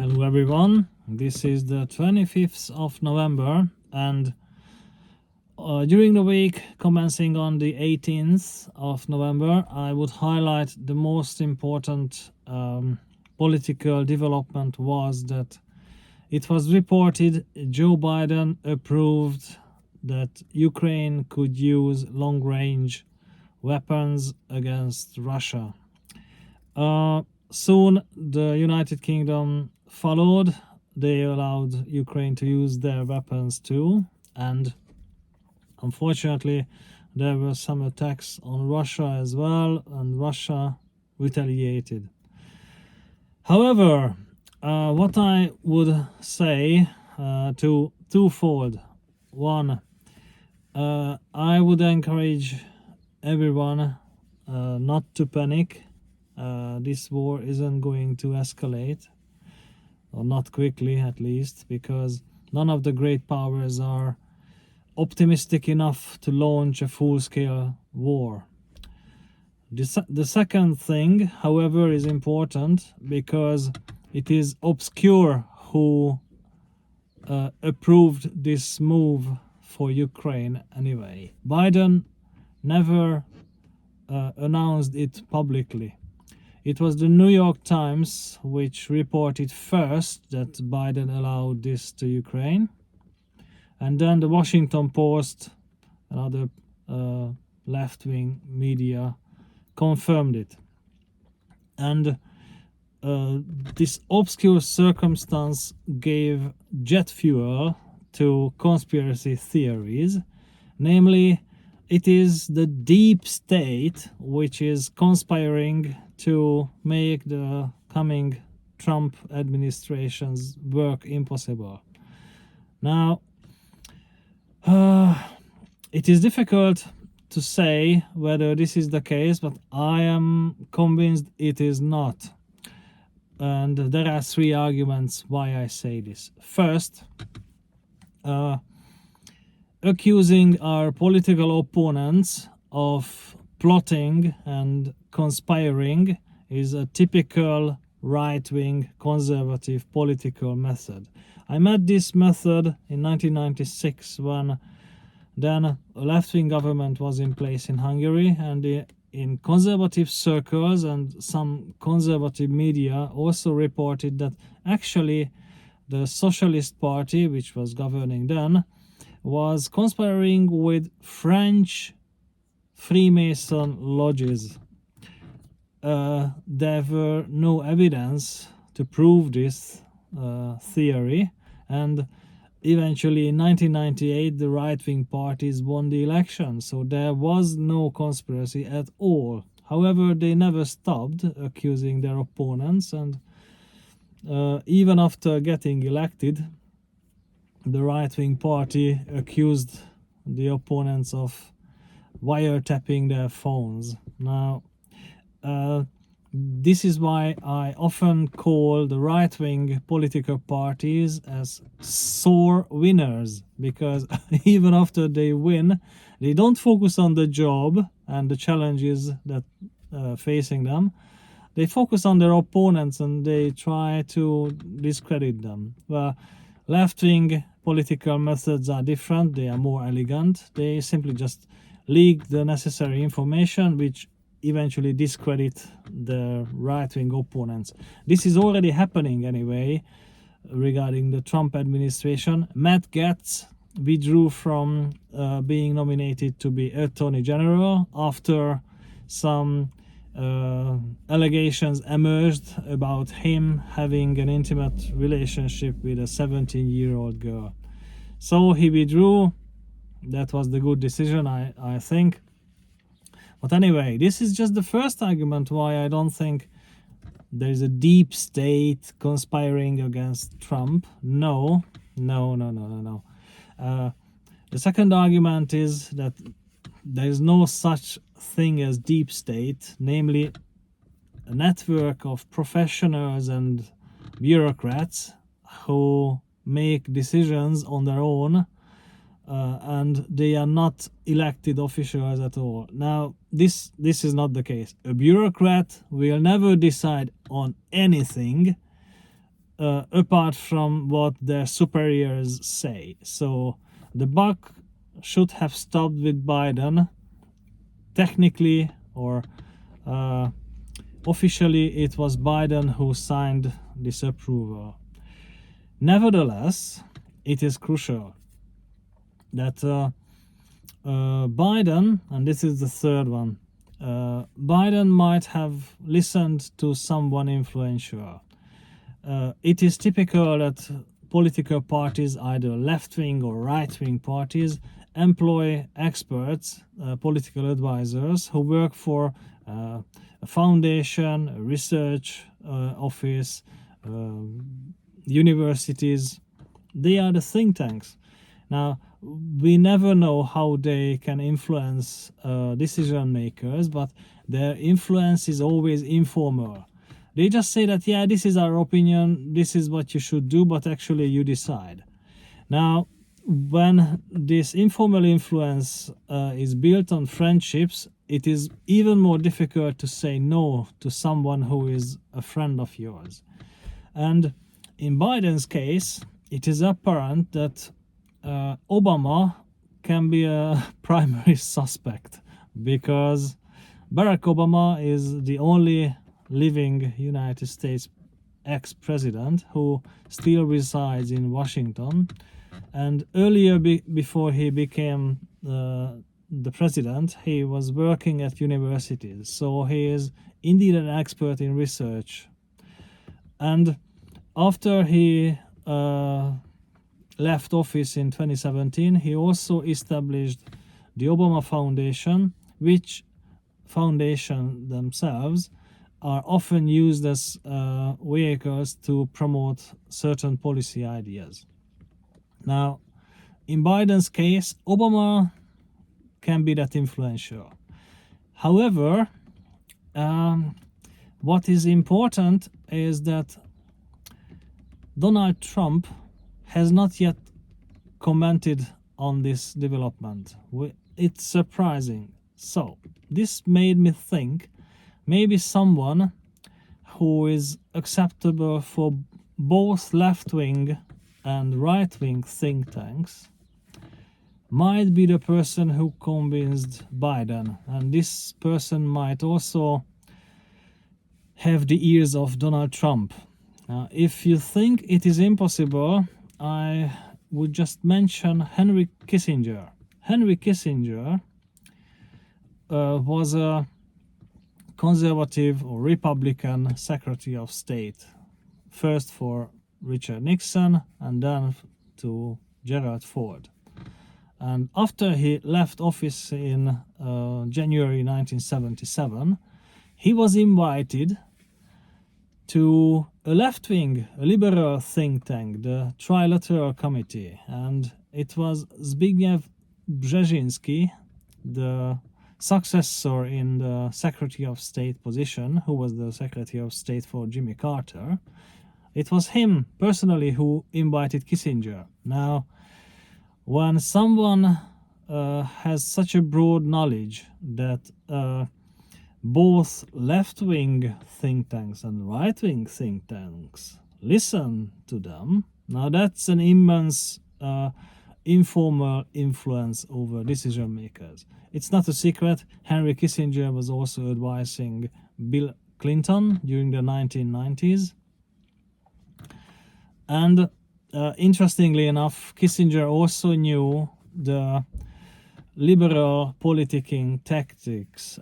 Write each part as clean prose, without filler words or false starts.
Hello everyone, this is the 25th of November and during the week commencing on the 18th of November I would highlight the most important political development was that it was reported Joe Biden approved that Ukraine could use long-range weapons against Russia. Soon the United Kingdom followed. They allowed Ukraine to use their weapons too, and unfortunately there were some attacks on Russia as well, and Russia retaliated. However, what I would say twofold. One, I would encourage everyone not to panic. This war isn't going to escalate, or not quickly at least, because none of the great powers are optimistic enough to launch a full-scale war. The second thing, however, is important because it is obscure who approved this move for Ukraine anyway. Biden never announced it publicly. It was the New York Times which reported first that Biden allowed this to Ukraine, and then the Washington Post and other left-wing media confirmed it. And this obscure circumstance gave jet fuel to conspiracy theories, namely it is the deep state which is conspiring to make the coming Trump administration's work impossible. Now, it is difficult to say whether this is the case, but I am convinced it is not. And there are three arguments why I say this. First, accusing our political opponents of plotting and conspiring is a typical right-wing conservative political method. I met this method in 1996 when then a left-wing government was in place in Hungary, and in conservative circles and some conservative media also reported that actually the Socialist Party, which was governing then, was conspiring with French Freemason lodges. There were no evidence to prove this theory, and eventually in 1998 the right-wing parties won the election, so there was no conspiracy at all. However, they never stopped accusing their opponents, and even after getting elected, the right-wing party accused the opponents of wiretapping their phones. Now, this is why I often call the right-wing political parties as sore winners, because even after they win, they don't focus on the job and the challenges that facing them. They focus on their opponents and they try to discredit them. Well, left-wing political methods are different. They are more elegant. They simply just leak the necessary information which eventually discredit the right-wing opponents. This is already happening anyway regarding the Trump administration. Matt Gaetz withdrew from being nominated to be Attorney General after some allegations emerged about him having an intimate relationship with a 17-year-old girl. So he withdrew. That was the good decision, I think. But anyway, this is just the first argument why I don't think there is a deep state conspiring against Trump. No. The second argument is that there is no such thing as deep state, namely a network of professionals and bureaucrats who make decisions on their own, and they are not elected officials at all. Now, this is not the case. A bureaucrat will never decide on anything apart from what their superiors say. So the buck should have stopped with Biden. Technically or officially, it was Biden who signed this approval. Nevertheless, it is crucial that Biden, and this is the third one, Biden might have listened to someone influential. It is typical that political parties, either left-wing or right-wing parties, employ experts, political advisors, who work for a foundation, a research office, universities. They are the think tanks. Now, we never know how they can influence decision makers, but their influence is always informal. They just say that, yeah, this is our opinion, this is what you should do, but actually you decide. Now, when this informal influence is built on friendships, it is even more difficult to say no to someone who is a friend of yours. And in Biden's case, it is apparent that Obama can be a primary suspect, because Barack Obama is the only living United States ex-president who still resides in Washington. And earlier, before he became the president, he was working at universities. So he is indeed an expert in research. And after he left office in 2017, he also established the Obama Foundation, which foundation themselves are often used as vehicles to promote certain policy ideas. Now, in Biden's case, Obama can be that influential. However, what is important is that Donald Trump has not yet commented on this development. It's surprising. So, this made me think maybe someone who is acceptable for both left-wing and right-wing think tanks might be the person who convinced Biden. And this person might also have the ears of Donald Trump. Now, if you think it is impossible, I would just mention Henry Kissinger. Henry Kissinger was a conservative or Republican Secretary of State, first for Richard Nixon and then to Gerald Ford. And after he left office in January 1977, he was invited to a left-wing, a liberal think tank, the Trilateral Committee, and it was Zbigniew Brzezinski, the successor in the Secretary of State position, who was the Secretary of State for Jimmy Carter. It was him personally who invited Kissinger. Now, when someone has such a broad knowledge that both left-wing think tanks and right-wing think tanks listen to them, now that's an immense informal influence over decision makers. It's not a secret, Henry Kissinger was also advising Bill Clinton during the 1990s. And interestingly enough, Kissinger also knew the liberal politicking tactics.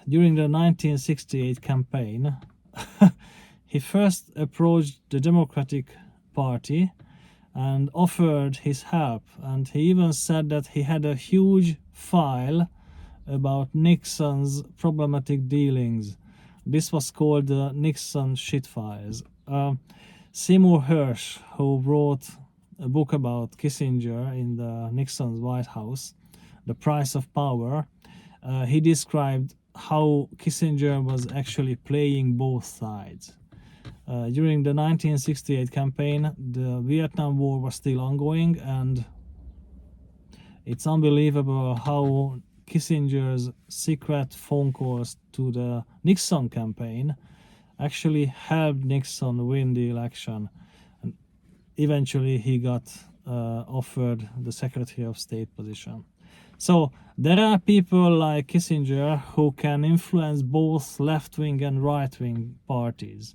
During the 1968 campaign, he first approached the Democratic Party and offered his help, and he even said that he had a huge file about Nixon's problematic dealings. This was called the Nixon shit files. Seymour Hersh, who wrote a book about Kissinger in the Nixon's White House, The Price of Power, he described how Kissinger was actually playing both sides. During the 1968 campaign, the Vietnam War was still ongoing, and it's unbelievable how Kissinger's secret phone calls to the Nixon campaign actually helped Nixon win the election. And eventually he got offered the Secretary of State position. So there are people like Kissinger who can influence both left-wing and right-wing parties.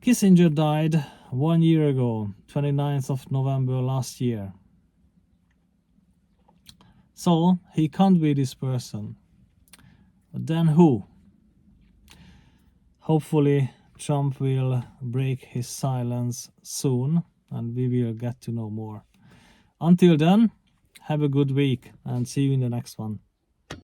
Kissinger died 1 year ago, 29th of November last year. So he can't be this person. But then who? Hopefully Trump will break his silence soon and we will get to know more. Until then, have a good week and see you in the next one.